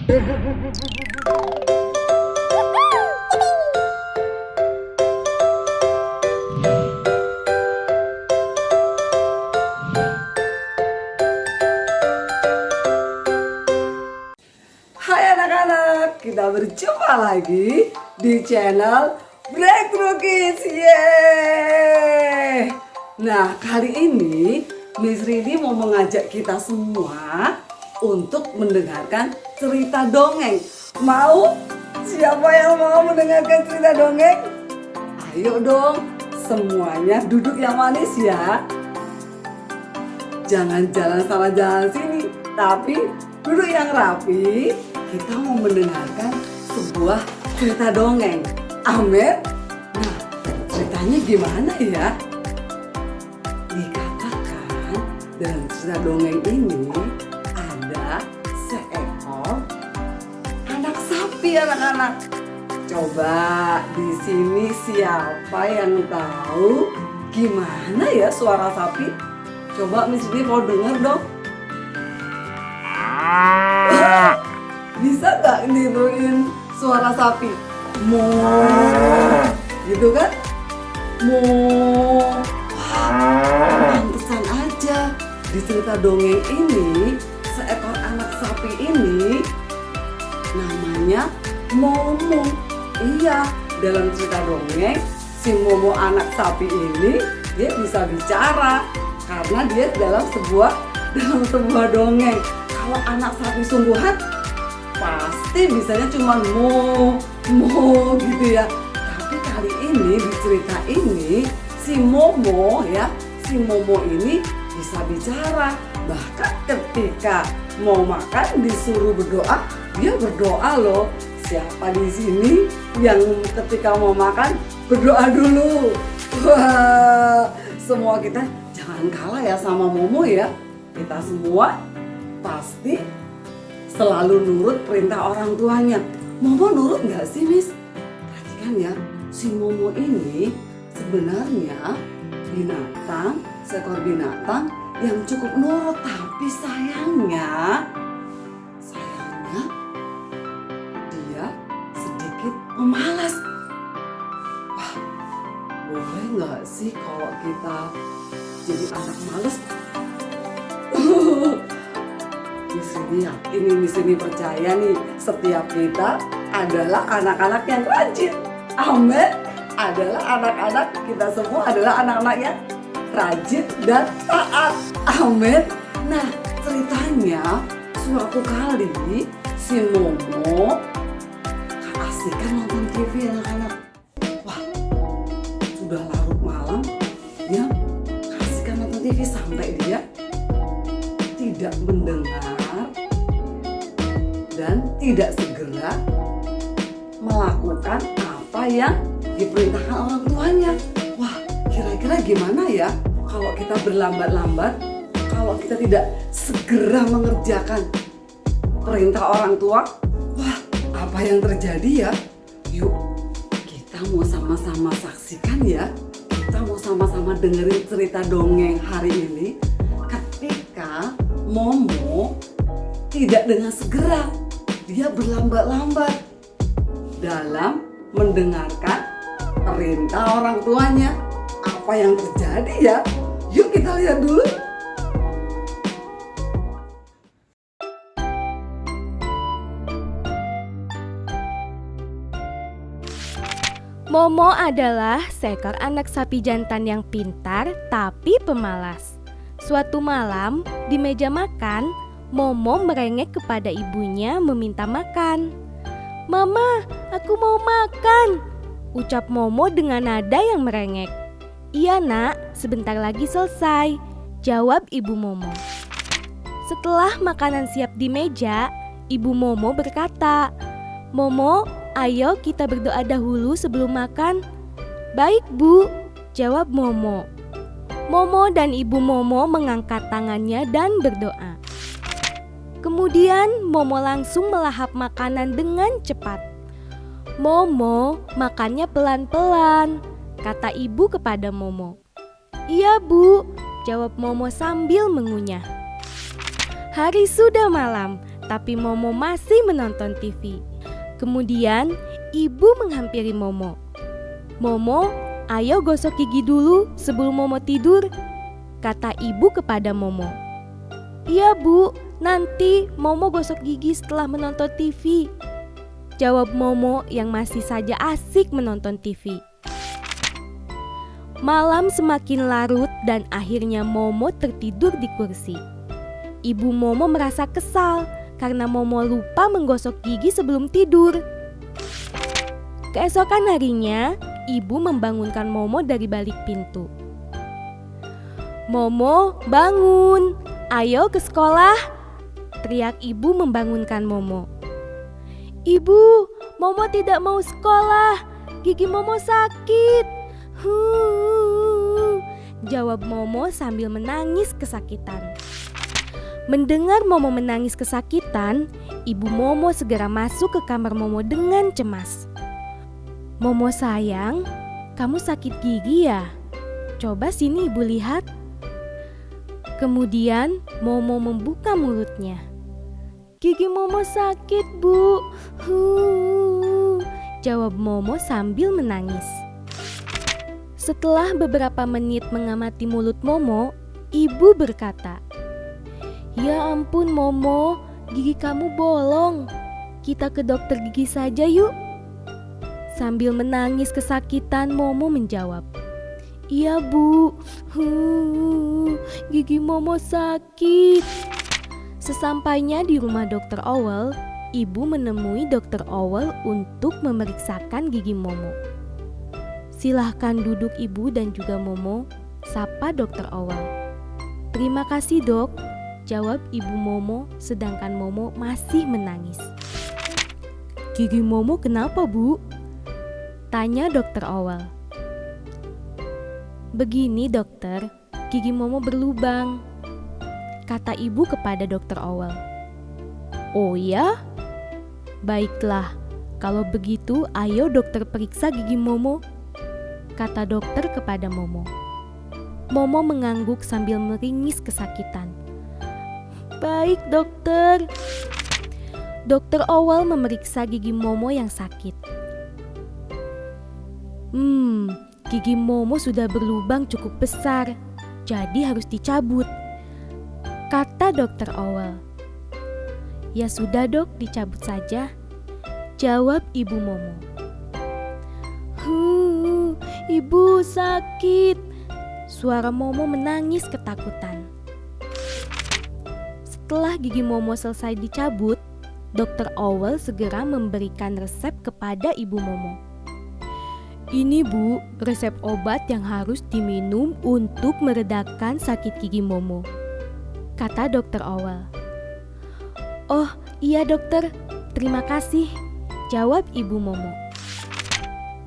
Hai anak-anak, kita berjumpa lagi di channel Breakthrough Kids. Yeay! Nah, kali ini Miss Rini mau mengajak kita semua untuk mendengarkan cerita dongeng. Mau? Siapa yang mau mendengarkan cerita dongeng? Ayo dong, semuanya duduk yang manis ya. Jangan jalan sana jalan sini, tapi duduk yang rapi. Kita mau mendengarkan sebuah cerita dongeng. Amin. Nah, ceritanya gimana ya? Dikatakan dalam cerita dongeng ini ada seekor anak sapi, anak-anak. Coba di sini siapa yang tahu gimana ya suara sapi? Coba Miss Rini mau denger dong. Bisa gak niruin suara sapi? Mo, gitu kan? Mo. Pantesan aja di cerita dongeng ini seekor anak sapi ini namanya Momo. Iya, dalam cerita dongeng si Momo anak sapi ini dia bisa bicara karena dia dalam sebuah dongeng. Kalau anak sapi sungguhan pasti bisanya cuma mo gitu ya. Tapi kali ini di cerita ini si Momo ini bisa bicara. Bahkan ketika mau makan disuruh berdoa, dia berdoa loh. Siapa di sini yang ketika mau makan berdoa dulu? Wah, semua kita jangan kalah ya sama Momo ya. Kita semua pasti selalu nurut perintah orang tuanya. Momo nurut nggak sih, Miss? Perhatikan ya, si Momo ini sebenarnya seekor binatang yang cukup nurut, tapi sayangnya dia sedikit pemalas. Wah, boleh nggak sih kalau kita jadi anak malas? Miss Rini percaya nih, setiap kita adalah anak-anak yang rajin. Amin. Adalah anak-anak, kita semua adalah anak-anak yang rajin dan taat. Amin. Nah, ceritanya suatu kali si Momo keasikan nonton TV anak-anak. Wah, sudah larut malam, dia keasikan nonton TV sampai dia tidak mendengar dan tidak segera melakukan apa yang diperintahkan orang tuanya. Wah, kira-kira gimana ya kalau kita berlambat-lambat, kalau kita tidak segera mengerjakan perintah orang tua? Wah, apa yang terjadi ya? Yuk, kita mau sama-sama saksikan ya. Kita mau sama-sama dengerin cerita dongeng hari ini. Ketika Momo tidak dengan segera, dia berlambat-lambat dalam mendengarkan perintah orang tuanya. Apa yang terjadi ya? Yuk kita lihat dulu. Momo adalah seekor anak sapi jantan yang pintar tapi pemalas. Suatu malam di meja makan, Momo merengek kepada ibunya meminta makan. "Mama, aku mau makan," ucap Momo dengan nada yang merengek. "Iya nak, sebentar lagi selesai," jawab ibu Momo. Setelah makanan siap di meja, ibu Momo berkata, "Momo, ayo kita berdoa dahulu sebelum makan." "Baik Bu," jawab Momo. Momo dan ibu Momo mengangkat tangannya dan berdoa. Kemudian Momo langsung melahap makanan dengan cepat. "Momo, makannya pelan-pelan," kata ibu kepada Momo. "Iya Bu," jawab Momo sambil mengunyah. Hari sudah malam, Tetapi Momo masih menonton TV. Kemudian ibu menghampiri Momo. "Momo, ayo gosok gigi dulu sebelum Momo tidur," kata ibu kepada Momo. "Iya Bu, nanti Momo gosok gigi setelah menonton TV," jawab Momo yang masih saja asik menonton TV. Malam semakin larut dan akhirnya Momo tertidur di kursi. Ibu Momo merasa kesal karena Momo lupa menggosok gigi sebelum tidur. Keesokan harinya, ibu membangunkan Momo dari balik pintu. "Momo, bangun! Ayo ke sekolah!" teriak ibu membangunkan Momo. "Ibu, Momo tidak mau sekolah. Gigi Momo sakit." Jawab Momo sambil menangis kesakitan. Mendengar Momo menangis kesakitan, ibu Momo segera masuk ke kamar Momo dengan cemas. "Momo sayang, kamu sakit gigi ya? Coba sini ibu lihat." Kemudian Momo membuka mulutnya. "Gigi Momo sakit, Bu," jawab Momo sambil menangis. Setelah beberapa menit mengamati mulut Momo, ibu berkata, "Ya ampun Momo, gigi kamu bolong. Kita ke dokter gigi saja yuk." Sambil menangis kesakitan, Momo menjawab, "Iya Bu, gigi Momo sakit." Sesampainya di rumah Dokter Owel, ibu menemui Dokter Owel untuk memeriksakan gigi Momo. "Silahkan duduk ibu dan juga Momo," sapa Dokter Owel. "Terima kasih dok," jawab ibu Momo sedangkan Momo masih menangis. "Gigi Momo kenapa Bu?" tanya Dokter Owel. "Begini dokter, gigi Momo berlubang," kata ibu kepada Dokter Owel. "Oh ya? Baiklah, kalau begitu ayo dokter periksa gigi Momo," kata dokter kepada Momo. Momo mengangguk sambil meringis kesakitan. "Baik dokter." Dokter Owel memeriksa gigi Momo yang sakit. Gigi Momo sudah berlubang cukup besar, jadi harus dicabut," kata Dokter Owel. "Ya sudah dok, dicabut saja," jawab ibu Momo. "Ibu sakit," suara Momo menangis ketakutan. Setelah gigi Momo selesai dicabut, Dokter Owel segera memberikan resep kepada ibu Momo. "Ini Bu, resep obat yang harus diminum untuk meredakan sakit gigi Momo," kata Dokter Owel. "Oh iya dokter, terima kasih," jawab ibu Momo.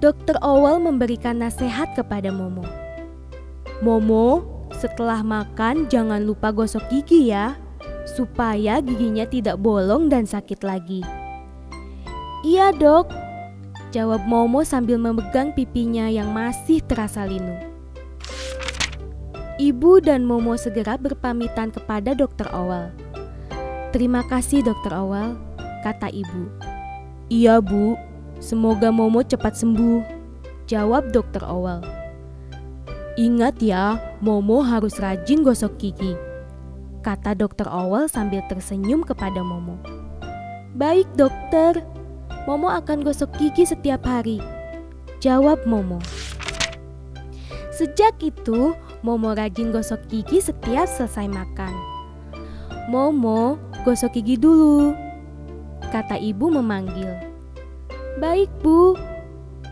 Dokter Owel memberikan nasihat kepada Momo. "Momo, setelah makan jangan lupa gosok gigi ya, supaya giginya tidak bolong dan sakit lagi." "Iya dok," jawab Momo sambil memegang pipinya yang masih terasa linu. Ibu dan Momo segera berpamitan kepada Dokter Owel. "Terima kasih Dokter Owel," kata ibu. "Iya Bu, semoga Momo cepat sembuh," jawab Dokter Owel. "Ingat ya, Momo harus rajin gosok gigi," kata Dokter Owel sambil tersenyum kepada Momo. "Baik dokter, Momo akan gosok gigi setiap hari," jawab Momo. Sejak itu, Momo rajin gosok gigi setiap selesai makan. "Momo, gosok gigi dulu," kata ibu memanggil. "Baik Bu,"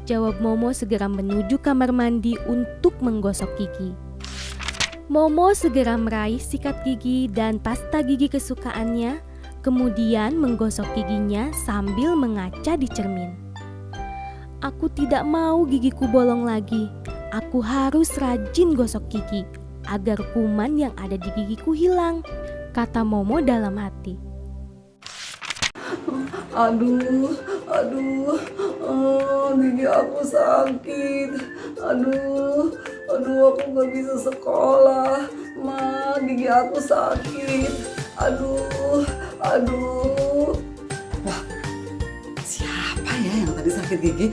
jawab Momo segera menuju kamar mandi untuk menggosok gigi. Momo segera meraih sikat gigi dan pasta gigi kesukaannya, kemudian menggosok giginya sambil mengaca di cermin. "Aku tidak mau gigiku bolong lagi. Aku harus rajin gosok gigi agar kuman yang ada di gigiku hilang," kata Momo dalam hati. Aduh, gigi aku sakit. Aduh, aku gak bisa sekolah. Ma, gigi aku sakit. Aduh. sakit gigi.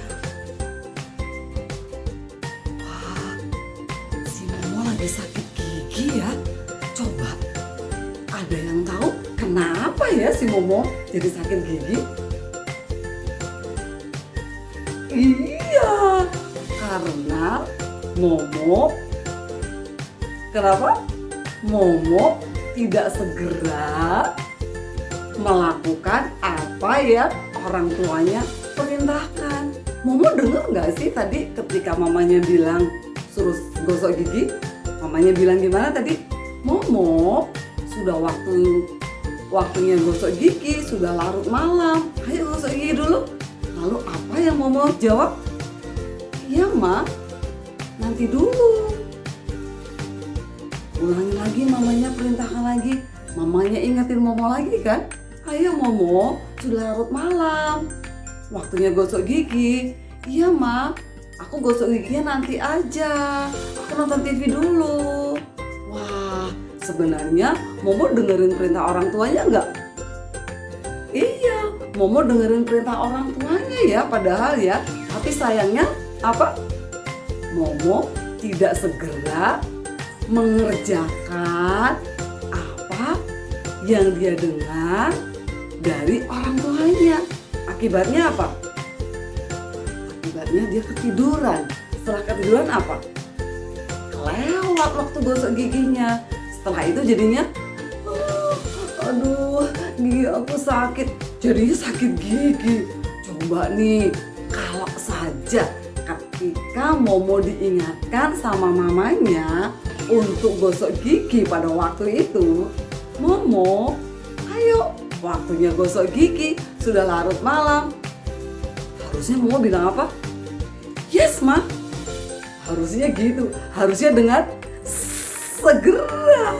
Wah, si Momo lagi sakit gigi ya. Coba, ada yang tahu kenapa ya si Momo jadi sakit gigi? Iya, karena Momo, kenapa? Momo tidak segera melakukan apa yang orang tuanya perintahkan. Momo dengar nggak sih tadi ketika mamanya bilang suruh gosok gigi? Mamanya bilang gimana tadi? Momo, sudah waktunya gosok gigi, sudah larut malam. Ayo gosok gigi dulu. Lalu apa yang Momo jawab? Iya, Ma, nanti dulu. Ulangi lagi, mamanya perintahkan lagi. Mamanya ingetin Momo lagi kan? Ayo Momo, sudah larut malam. Waktunya gosok gigi. Iya Ma, aku gosok giginya nanti aja. Aku nonton TV dulu. Wah, sebenarnya Momo dengerin perintah orang tuanya nggak? Iya, Momo dengerin perintah orang tuanya ya padahal ya. Tapi sayangnya apa? Momo tidak segera mengerjakan apa yang dia dengar dari orang tuanya. Akibatnya apa? Akibatnya dia ketiduran. Setelah ketiduran apa? Kelewat waktu gosok giginya. Setelah itu jadinya aduh, gigi aku sakit. Jadinya sakit gigi. Coba nih, kalau saja ketika Momo diingatkan sama mamanya untuk gosok gigi pada waktu itu, Momo, ayo, waktunya gosok gigi, sudah larut malam. Harusnya Momo bilang apa? Yes, Ma. Harusnya gitu. Harusnya dengan segera.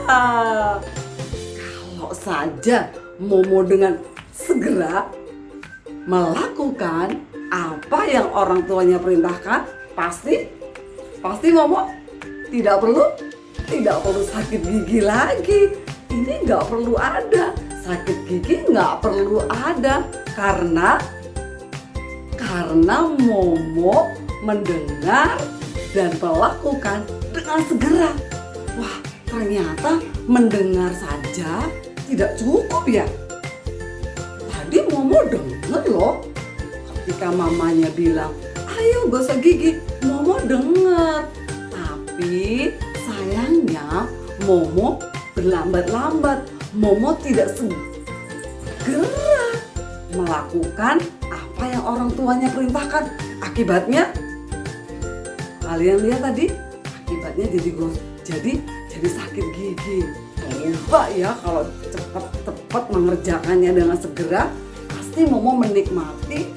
Kalau saja Momo dengan segera melakukan apa yang orang tuanya perintahkan, pasti Momo tidak perlu sakit gigi lagi. Ini nggak perlu ada sakit gigi, nggak perlu ada karena Momo mendengar dan melakukan dengan segera. Wah, ternyata mendengar saja tidak cukup ya. Tadi Momo dengar loh ketika mamanya bilang ayo gosok gigi, Momo dengar. Tapi sayangnya Momo berlambat-lambat. Momo tidak segera melakukan apa yang orang tuanya perintahkan. Akibatnya kalian lihat tadi, akibatnya jadi sakit gigi. Coba ya kalau cepat mengerjakannya dengan segera, pasti Momo menikmati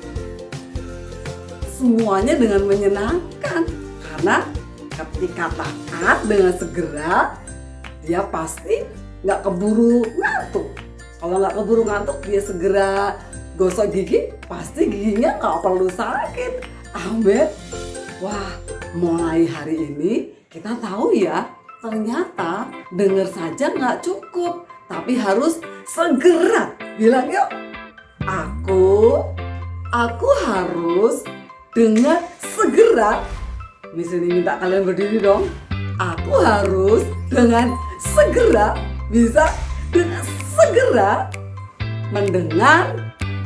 semuanya dengan menyenangkan. Karena ketika taat dengan segera, dia pasti nggak keburu ngantuk. Kalau nggak keburu ngantuk, dia segera gosok gigi, pasti giginya nggak perlu sakit. Amin. Wah, mulai hari ini kita tahu ya, ternyata dengar saja nggak cukup, tapi harus segera. Bilang yuk, aku harus dengan segera. Misalnya minta kalian berdiri dong. Aku harus dengan segera, bisa dengan segera mendengar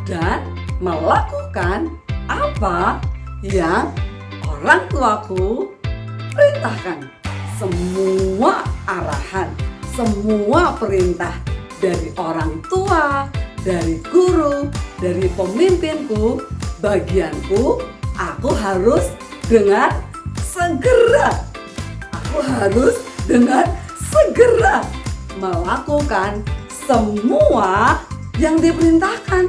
dan melakukan apa yang orang tuaku perintahkan. Semua arahan, semua perintah dari orang tua, dari guru, dari pemimpinku, bagianku, aku harus dengan segera. Aku harus dengan segera melakukan semua yang diperintahkan.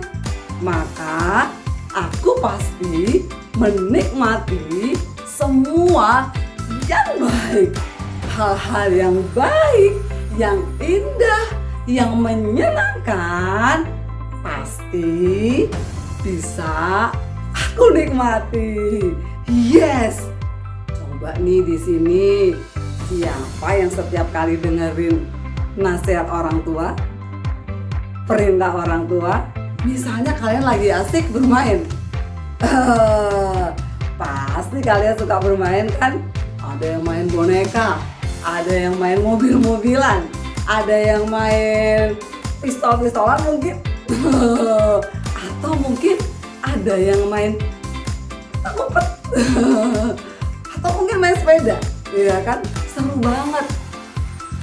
Maka aku pasti menikmati semua yang baik. Hal-hal yang baik, yang indah, yang menyenangkan pasti bisa aku nikmati. Yes. Coba nih di sini, siapa yang setiap kali dengerin nasihat orang tua, perintah orang tua, misalnya kalian lagi asik bermain, Pasti kalian suka bermain kan? Ada yang main boneka, ada yang main mobil-mobilan, ada yang main pistol-pistolan mungkin. Atau mungkin ada yang main ngumpet. Atau mungkin main sepeda, ya kan? Seru banget.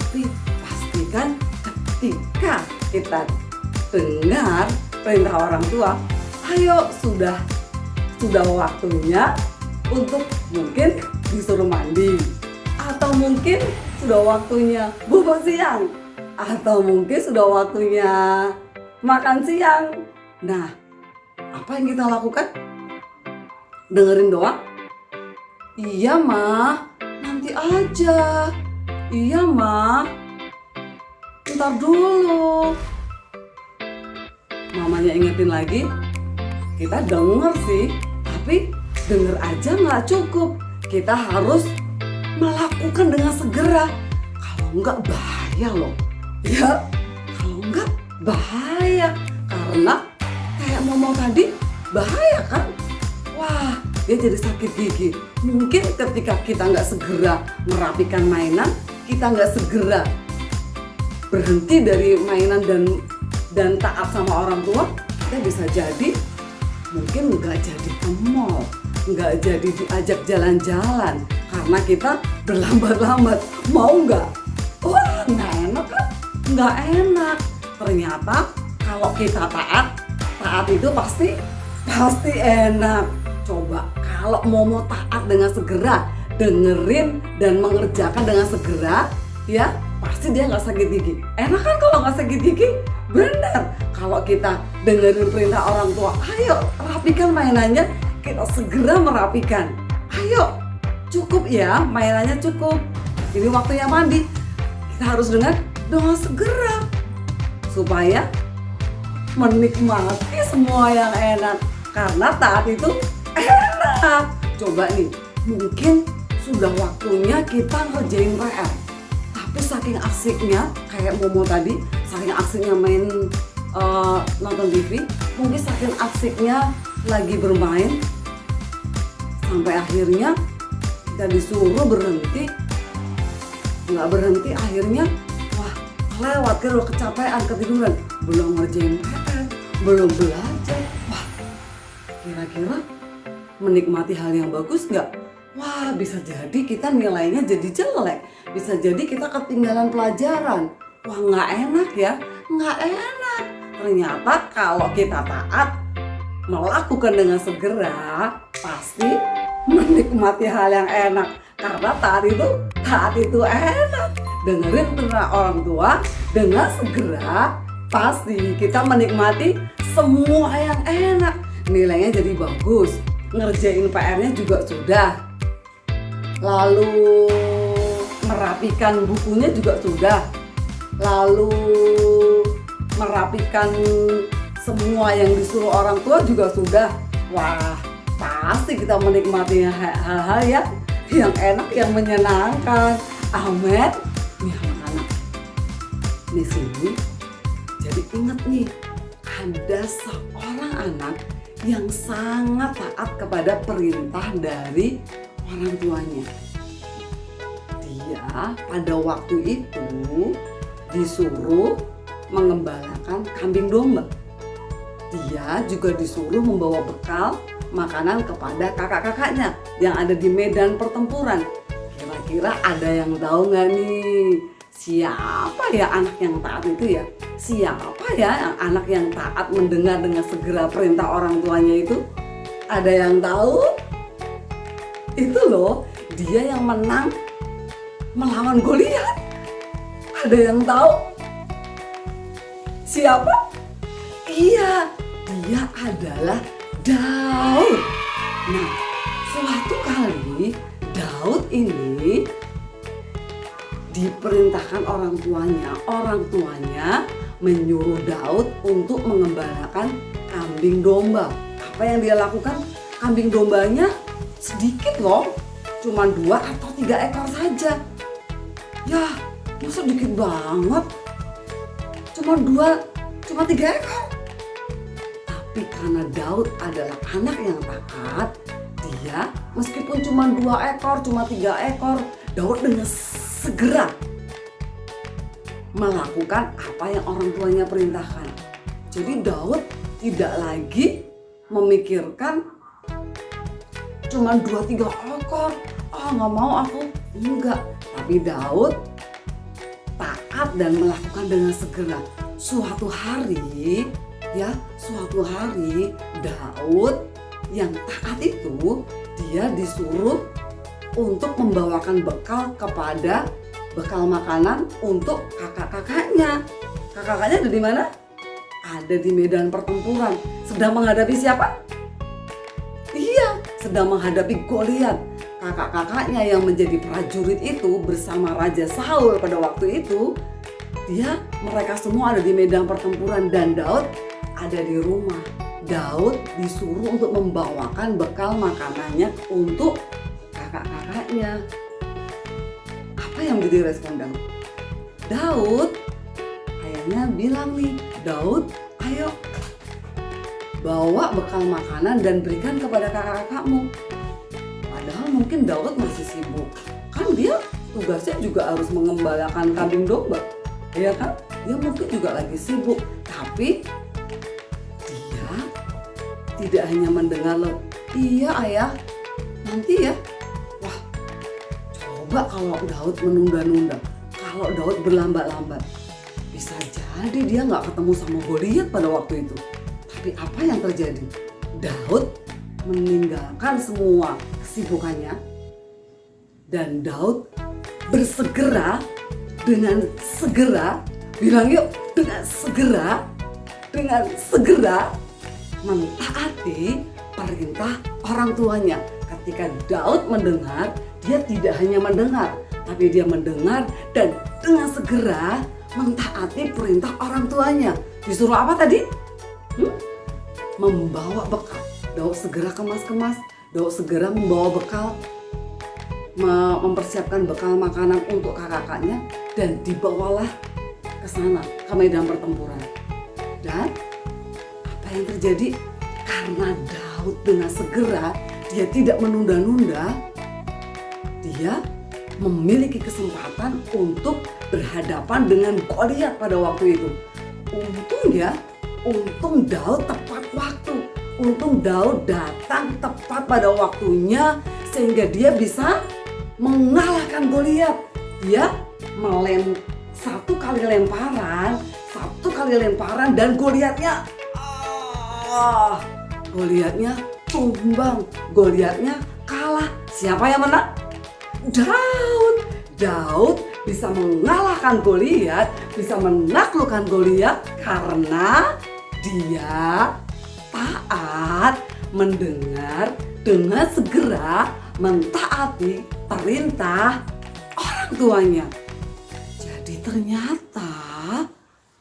Tapi pastikan ketika kita dengar perintah orang tua, ayo sudah waktunya untuk mungkin disuruh mandi, atau mungkin sudah waktunya bubur siang, atau mungkin sudah waktunya makan siang. Nah, apa yang kita lakukan? Dengerin doang? Iya mah, nanti aja. Iya mah, ntar dulu. Mamanya ingetin lagi, kita denger sih, tapi denger aja nggak cukup. Kita harus melakukan dengan segera. Kalau enggak bahaya loh. Ya, kalau enggak bahaya. Karena kayak Momo tadi bahaya kan? Wah, dia jadi sakit gigi. Mungkin ketika kita nggak segera merapikan mainan, kita nggak segera berhenti dari mainan dan taat sama orang tua, kita bisa jadi mungkin nggak jadi ke mall, nggak jadi diajak jalan-jalan karena kita berlambat-lambat. Mau nggak? Wah, nggak enak kan? Nggak enak. Ternyata kalau kita taat itu pasti enak. Coba kalau mau taat dengan segera, dengerin dan mengerjakan dengan segera, ya pasti dia nggak sakit gigi. Enak kan kalau nggak sakit gigi? Benar. Kalau kita dengerin perintah orang tua, ayo rapikan mainannya, kita segera merapikan. Ayo, cukup ya, mainannya cukup. Ini waktunya mandi. Kita harus dengan segera supaya menikmati semua yang enak. Karena taat itu enak. Coba nih, mungkin sudah waktunya kita ngerjain PR. Tapi saking asiknya, kayak Momo tadi, saking asiknya main nonton TV, mungkin saking asiknya lagi bermain, sampai akhirnya kita disuruh berhenti, nggak berhenti, akhirnya wah kelewat kan, udah kecapean, ketiduran, belum ngerjain PR, belum belajar. Wah, kira-kira menikmati hal yang bagus nggak? Wah, bisa jadi kita nilainya jadi jelek, bisa jadi kita ketinggalan pelajaran. Wah, nggak enak ya, nggak enak. Ternyata kalau kita taat, melakukan dengan segera, pasti menikmati hal yang enak. Karena taat itu enak. Dengerin perintah orang tua dengan segera, pasti kita menikmati semua yang enak. Nilainya jadi bagus, ngerjain PR-nya juga sudah. Lalu merapikan bukunya juga sudah. Lalu merapikan semua yang disuruh orang tua juga sudah. Wah, pasti kita menikmati hal-hal yang enak, yang menyenangkan. Amin. Nih anak-anak, di sini jadi ingat nih, ada seorang anak yang sangat taat kepada perintah dari orang tuanya. Dia pada waktu itu disuruh mengembalakan kambing domba. Dia juga disuruh membawa bekal makanan kepada kakak-kakaknya yang ada di medan pertempuran. Kira-kira ada yang tahu nggak nih? Siapa ya anak yang taat itu ya? Siapa ya anak yang taat mendengar dengan segera perintah orang tuanya itu? Ada yang tahu? Itu loh, dia yang menang melawan Goliat. Ada yang tahu? Siapa? Iya, dia adalah Daud. Nah, suatu kali Daud ini diperintahkan orang tuanya menyuruh Daud untuk mengembalakan kambing domba. Apa yang dia lakukan? Kambing dombanya sedikit loh, cuma 2 atau 3 ekor saja. Ya, masa dikit banget? Cuma 3 ekor. Tapi karena Daud adalah anak yang taat, dia meskipun cuma 2 ekor, cuma 3 ekor, Daud dengan segera melakukan apa yang orang tuanya perintahkan. Jadi Daud tidak lagi memikirkan cuma 2-3 ekor, nggak mau aku, enggak. Tapi Daud taat dan melakukan dengan segera. Suatu hari Daud yang taat itu, dia disuruh untuk membawakan bekal makanan untuk kakak-kakaknya. Kakak-kakaknya ada di mana? Ada di medan pertempuran. Sedang menghadapi siapa? Iya, sedang menghadapi Goliat. Kakak-kakaknya yang menjadi prajurit itu bersama Raja Saul pada waktu itu, mereka semua ada di medan pertempuran dan Daud ada di rumah. Daud disuruh untuk membawakan bekal makanannya untuk kakak-kakaknya. Apa yang menjadi respon Daud? Daud, ayahnya bilang nih, Daud, ayo bawa bekal makanan dan berikan kepada kakak-kakakmu. Padahal mungkin Daud masih sibuk. Kan dia tugasnya juga harus mengembalakan kambing domba. Ya kan? Dia mungkin juga lagi sibuk. Tapi dia tidak hanya mendengar, iya ayah, nanti ya. Wah, coba kalau Daud menunda-nunda, kalau Daud berlambat-lambat, bisa jadi dia nggak ketemu sama Goliat pada waktu itu. Tapi apa yang terjadi? Daud meninggalkan semua kesibukannya dan Daud bersegera dengan segera, bilang yuk, dengan segera mentaati perintah orang tuanya. Ketika Daud mendengar, dia tidak hanya mendengar, tapi dia mendengar dan dengan segera mentaati perintah orang tuanya. Disuruh apa tadi? Membawa bekal. Daud segera kemas-kemas, Daud segera membawa bekal, mempersiapkan bekal makanan untuk kakak-kakaknya dan dibawalah ke sana, ke medan pertempuran. Dan apa yang terjadi? Karena Daud dengan segera, dia tidak menunda-nunda, dia memiliki kesempatan untuk berhadapan dengan Goliat pada waktu itu. Untung Daud tepat waktu. Untung Daud datang tepat pada waktunya sehingga dia bisa mengalahkan Goliat. Dia satu kali lemparan dan Goliatnya tumbang, Goliatnya kalah. Siapa yang menang? Daud bisa mengalahkan Goliat, bisa menaklukkan Goliat karena dia taat, mendengar dengan segera mentaati perintah orang tuanya. Jadi ternyata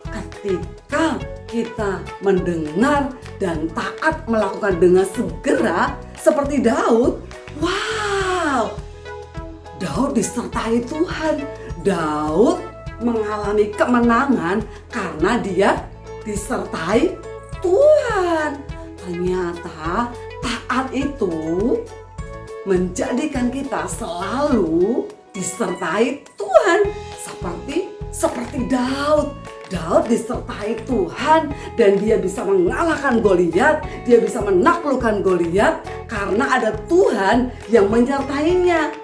ketika kita mendengar dan taat melakukan dengan segera seperti Daud, wow, Daud disertai Tuhan. Daud mengalami kemenangan karena dia disertai Tuhan. Ternyata taat itu menjadikan kita selalu disertai Tuhan. Seperti Daud. Daud disertai Tuhan dan dia bisa mengalahkan Goliat, dia bisa menaklukkan Goliat karena ada Tuhan yang menyertainya.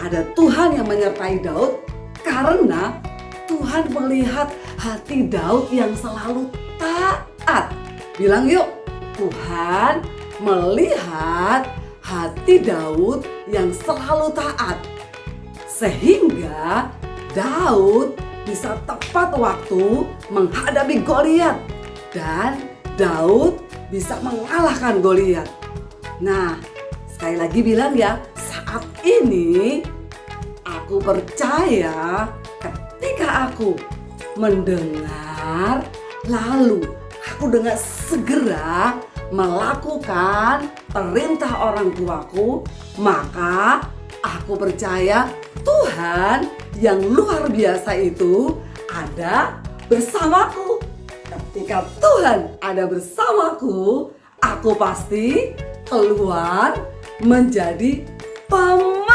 Ada Tuhan yang menyertai Daud karena Tuhan melihat hati Daud yang selalu taat. Bilang yuk, Tuhan melihat hati Daud yang selalu taat. Sehingga Daud bisa tepat waktu menghadapi Goliat. Dan Daud bisa mengalahkan Goliat. Nah, sekali lagi bilang ya, saat ini aku percaya ketika aku mendengar lalu aku dengan segera melakukan perintah orang tuaku, maka aku percaya Tuhan yang luar biasa itu ada bersamaku. ketika Tuhan ada bersamaku, aku pasti keluar menjadi pemenang.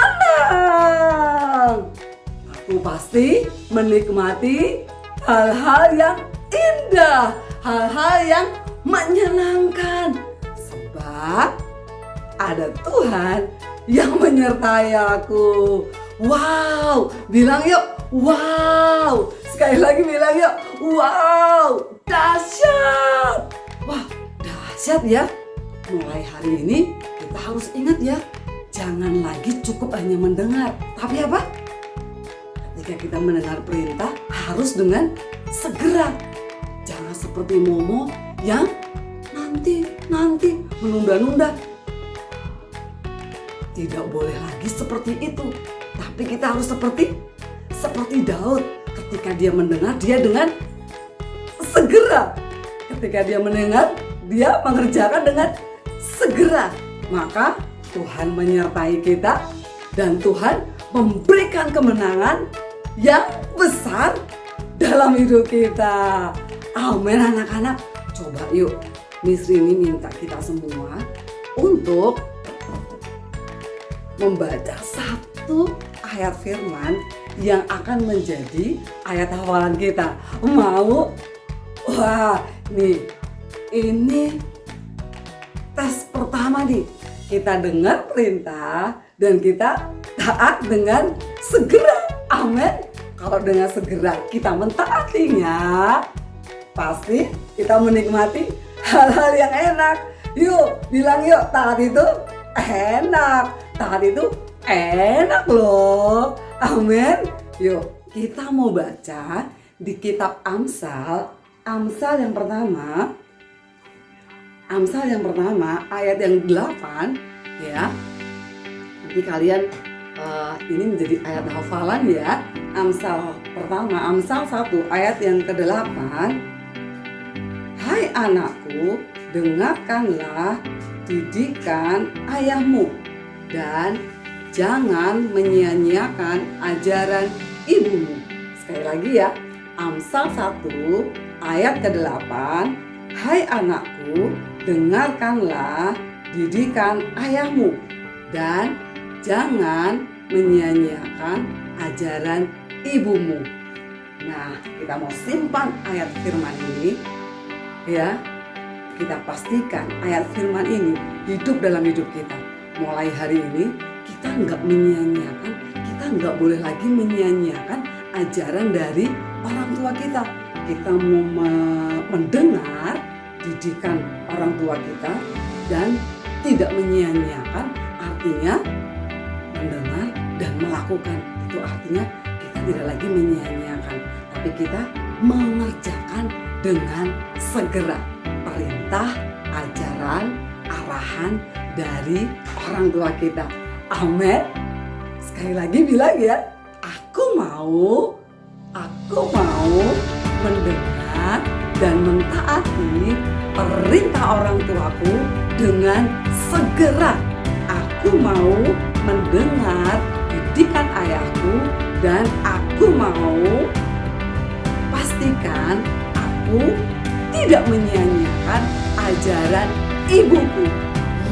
Aku pasti menikmati hal-hal yang indah, hal-hal yang menyenangkan. Sebab ada Tuhan yang menyertai aku. Wow, bilang yuk, wow. Sekali lagi bilang yuk, wow, dahsyat. Wah, dahsyat ya. Mulai hari ini kita harus ingat ya, jangan lagi cukup hanya mendengar. Tapi apa? Ketika kita mendengar perintah harus dengan segera. Jangan seperti Momo yang nanti menunda-nunda. Tidak boleh lagi seperti itu. Tapi kita harus seperti Daud. Ketika dia mendengar, dia dengan segera. Ketika dia mendengar, dia mengerjakan dengan segera. Maka Tuhan menyertai kita dan Tuhan memberikan kemenangan yang besar dalam hidup kita. Amin anak-anak. Coba yuk, Miss Rini minta kita semua untuk membaca satu ayat firman yang akan menjadi ayat hafalan kita. Mau? Wah, nih, ini tes pertama nih. Kita dengar perintah dan kita taat dengan segera. Amin. Kalau dengan segera kita mentaatinya, pasti kita menikmati hal-hal yang enak. Yuk, bilang yuk, taat itu enak. Taat itu enak loh. Amin. Yuk, kita mau baca di kitab Amsal. Amsal yang pertama ayat yang 8 ya. Nanti kalian ini menjadi ayat hafalan ya. Amsal pertama, Amsal 1 ayat yang ke-8. Hai anakku, dengarkanlah didikan ayahmu dan jangan menyia-nyiakan ajaran ibumu. Sekali lagi ya, Amsal 1 ayat ke-8. Hai anakku, dengarkanlah didikan ayahmu dan jangan menyia-nyiakan ajaran ibumu. Nah, kita mau simpan ayat firman ini ya. Kita pastikan ayat firman ini hidup dalam hidup kita. Mulai hari ini kita nggak menyia-nyiakan, kita nggak boleh lagi menyia-nyiakan ajaran dari orang tua kita. Kita mau mendengar didikan orang tua kita dan tidak menyia-nyiakan, artinya mendengar dan melakukan. Itu artinya kita tidak lagi menyia-nyiakan, tapi kita mengerjakan dengan segera perintah, ajaran, arahan dari orang tua kita. Amin. Sekali lagi bilang ya, aku mau mendengar dan mentaati perintah orang tuaku dengan segera. Aku mau mendengar didikan ayahku dan aku mau pastikan aku tidak menyia-nyiakan ajaran ibuku.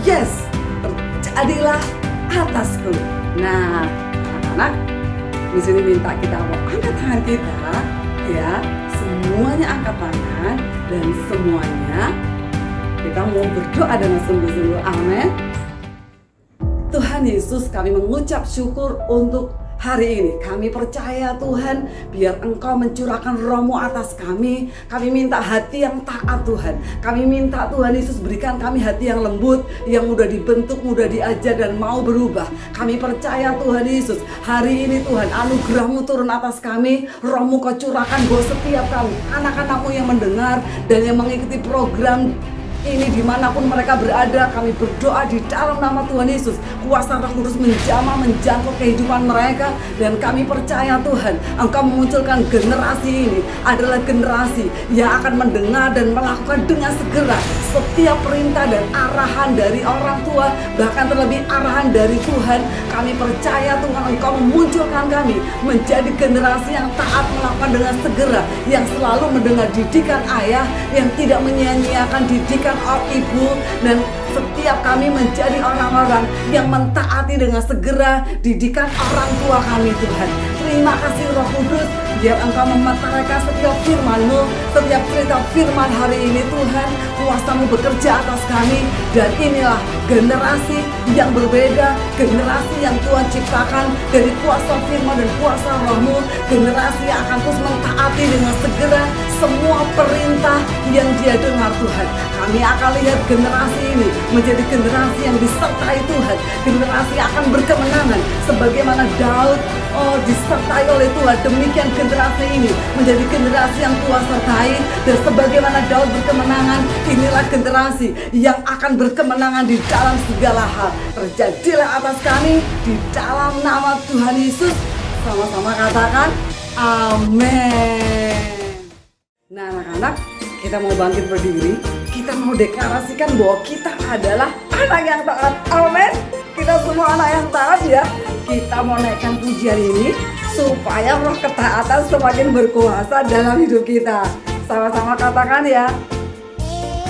Yes, terjadilah atasku. Nah, anak-anak, di sini minta kita mau angkat tangan kita, ya. Semuanya angkat tangan dan semuanya kita mau berdoa dengan sungguh-sungguh. Amin. Tuhan Yesus, kami mengucap syukur untuk hari ini. Kami percaya Tuhan, biar Engkau mencurahkan Roh-Mu atas kami. Kami minta hati yang taat Tuhan. Kami minta Tuhan Yesus berikan kami hati yang lembut, yang mudah dibentuk, mudah diajar dan mau berubah. Kami percaya Tuhan Yesus, hari ini Tuhan anugerah-Mu turun atas kami. Roh-Mu Kau curahkan buat setiap kami, anak-anak-Mu yang mendengar dan yang mengikuti program ini dimanapun mereka berada, kami berdoa di dalam nama Tuhan Yesus. Kuasa Roh Kudus menjamah, menjangkau kehidupan mereka. Dan kami percaya Tuhan, Engkau memunculkan generasi ini adalah generasi yang akan mendengar dan melakukan dengan segera setiap perintah dan arahan dari orang tua, bahkan terlebih arahan dari Tuhan. Kami percaya Tuhan, Engkau memunculkan kami menjadi generasi yang taat melakukan dengan segera, yang selalu mendengar didikan ayah, yang tidak menyia-nyiakan didikan ibu, dan setiap kami menjadi orang-orang yang mentaati dengan segera didikan orang tua kami Tuhan. Terima kasih Roh Kudus, biar Engkau memeteraikan setiap firman-Mu, setiap cerita firman hari ini Tuhan. Kuasa-Mu bekerja atas kami, dan inilah generasi yang berbeda, generasi yang Tuhan ciptakan dari kuasa firman dan kuasa Roh-Mu, generasi yang akan terus mentaati dengan segera semua perintah yang dia dengar Tuhan. Kami akan lihat generasi ini menjadi generasi yang disertai Tuhan, generasi yang akan berkemenangan sebagaimana Daud disertai oleh Tuhan. Demikian generasi ini menjadi generasi yang Tuhan sertai, dan sebagaimana Daud berkemenangan, inilah generasi yang akan berkemenangan di dalam segala hal. Terjadilah atas kami di dalam nama Tuhan Yesus. Sama-sama katakan amin. Nah anak-anak, kita mau bangkit berdiri. Kita mau deklarasikan bahwa kita adalah anak yang taat. Amin. Kita semua anak yang taat ya. Kita mau naikkan pujian ini supaya roh ketaatan semakin berkuasa dalam hidup kita. Sama-sama katakan ya.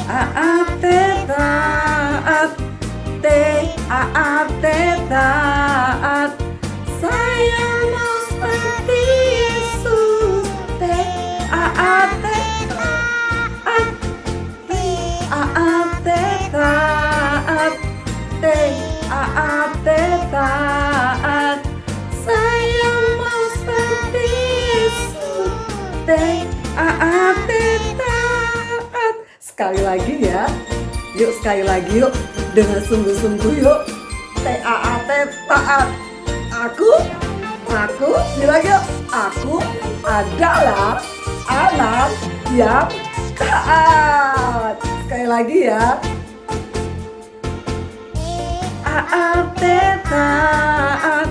Taat, taat, taat, taat. Saya mau seperti Yesus. Taat, taat, taat, taat, taat. Saya mau seperti Yesus. Taat, taat. Sekali lagi ya. Yuk sekali lagi yuk. Dengan sungguh-sungguh yuk. Taat, taat. Aku bilang yuk. Aku adalah anak yang taat. Sekali lagi ya. Taat, taat, taat,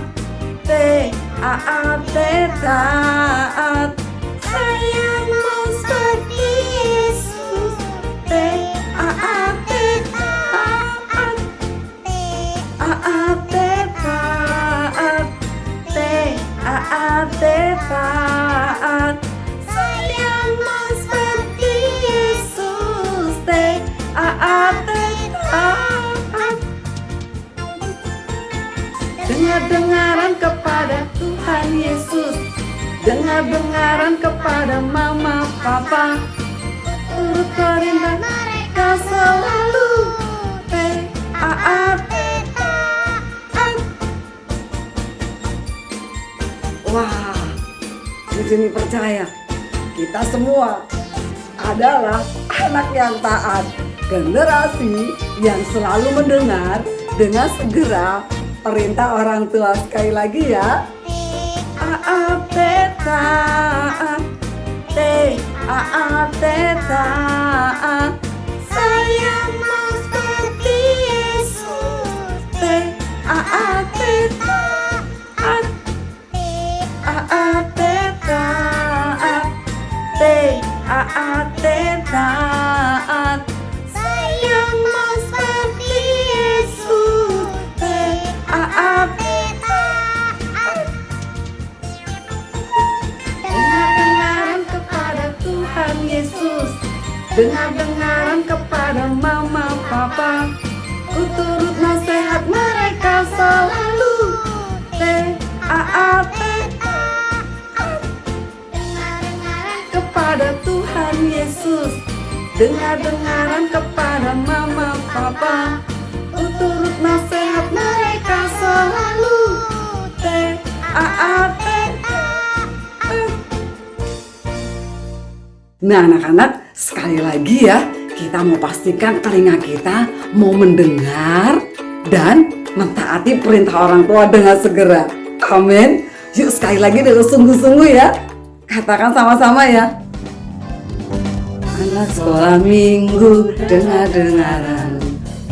taat. Saya mau seperti Yesus. Taat, taat, taat, taat, taat, taat. Saya mau seperti Yesus. Taat, taat. Dengar-dengaran kepada Tuhan Yesus, dengar-dengaran kepada mama papa, turut perintah mereka selalu. Taat, taat. Wah, di sini percaya kita semua adalah anak yang taat, generasi yang selalu mendengar dengan segera perintah orang tua. Sekali lagi ya. Taat, taat, taat, taat. Saya mau seperti Yesus. Taat, taat, taat, taat, taat, taat. Saya mau seperti Yesus. Taat, taat. Dengar-dengaran kepada Tuhan Yesus, dengar-dengaran kepada mama papa, ku turut nasihat mereka selalu. Taat, taat. Kepada Tuhan Yesus, dengar-dengaran kepada mama papa, ku turut nasihat mereka selalu. Taat, taat. Nah anak-anak, sekali lagi ya, kita mau pastikan telinga kita mau mendengar dan mentaati perintah orang tua dengan segera. Amin. Yuk sekali lagi dengan sungguh-sungguh ya. Katakan sama-sama ya. Anak sekolah minggu dengar-dengaran,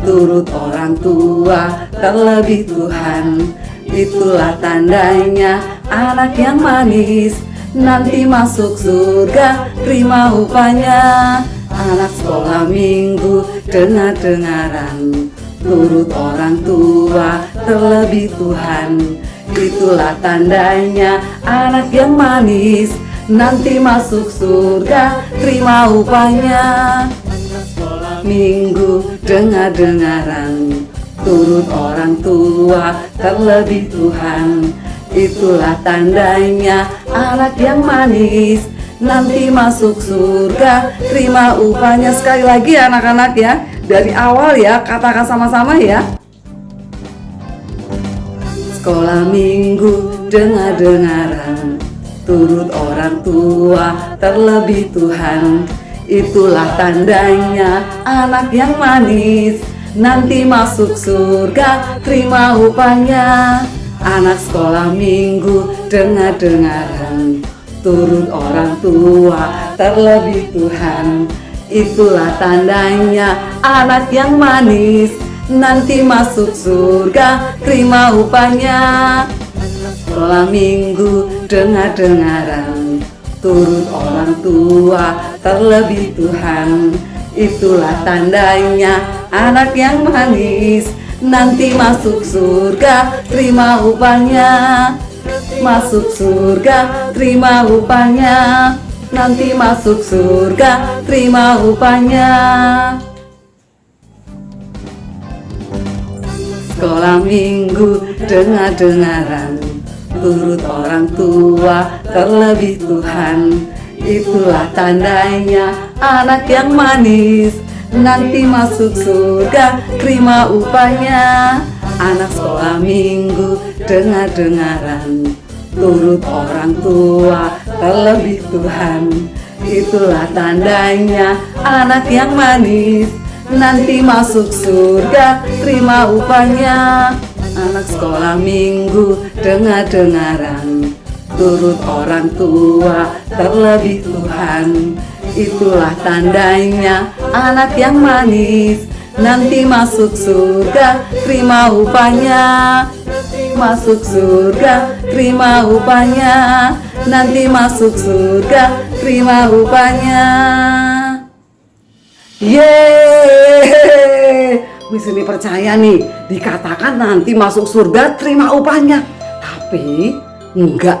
turut orang tua terlebih Tuhan. Itulah tandanya anak yang manis, nanti masuk surga terima upahnya. Anak sekolah minggu dengar-dengaran, turut orang tua terlebih Tuhan. Itulah tandanya anak yang manis, nanti masuk surga terima upahnya. Minggu dengar-dengaran, turut orang tua terlebih Tuhan. Itulah tandanya anak yang manis, nanti masuk surga terima upahnya. Sekali lagi anak-anak ya, dari awal ya, katakan sama-sama ya. Sekolah minggu dengar-dengaran, turut orang tua terlebih Tuhan. Itulah tandanya anak yang manis, nanti masuk surga terima upahnya. Anak sekolah minggu dengar-dengaran, turut orang tua terlebih Tuhan. Itulah tandanya anak yang manis, nanti masuk surga terima upahnya. Sekolah minggu dengar-dengaran, turut orang tua terlebih Tuhan. Itulah tandanya anak yang manis, nanti masuk surga terima upahnya. Masuk surga terima upahnya, nanti masuk surga terima upahnya. Sekolah minggu dengar-dengaran, turut orang tua terlebih Tuhan. Itulah tandanya anak yang manis, nanti masuk surga terima upahnya. Anak sekolah minggu dengar-dengaran, turut orang tua terlebih Tuhan. Itulah tandanya anak yang manis, nanti masuk surga terima upahnya. Anak sekolah minggu dengar-dengaran, turut orang tua terlebih Tuhan. Itulah tandanya anak yang manis, nanti masuk surga terima upahnya. Masuk surga terima upahnya, nanti masuk surga terima upahnya. Yeay, Miss ini percaya nih, dikatakan nanti masuk surga terima upahnya. Tapi enggak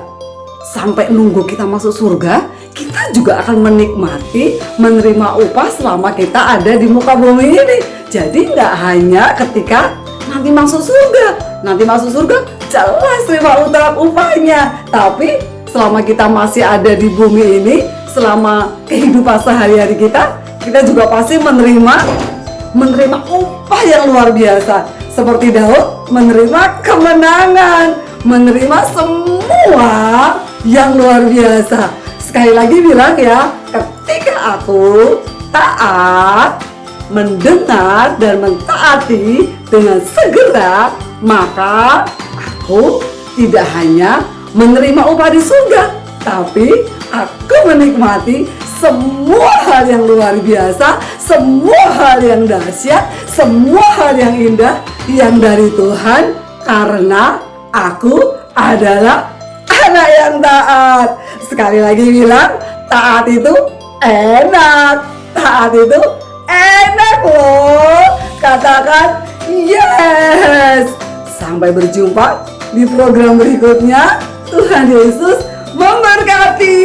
sampai nunggu kita masuk surga, kita juga akan menikmati menerima upah selama kita ada di muka bumi ini. Jadi enggak hanya ketika nanti masuk surga. Nanti masuk surga jelas terima upahnya. Tapi selama kita masih ada di bumi ini, selama kehidupan sehari-hari kita juga pasti menerima upah yang luar biasa. Seperti Daud menerima kemenangan, menerima semua yang luar biasa. Sekali lagi bilang ya, ketika aku taat, mendengar dan mentaati dengan segera, maka aku tidak hanya menerima upah di surga, tapi aku menikmati semua hal yang luar biasa, semua hal yang dahsyat, semua hal yang indah yang dari Tuhan, karena aku adalah anak yang taat. Sekali lagi bilang, taat itu enak, taat itu enak loh. Katakan yes. Sampai berjumpa di program berikutnya. Tuhan Yesus memberkati.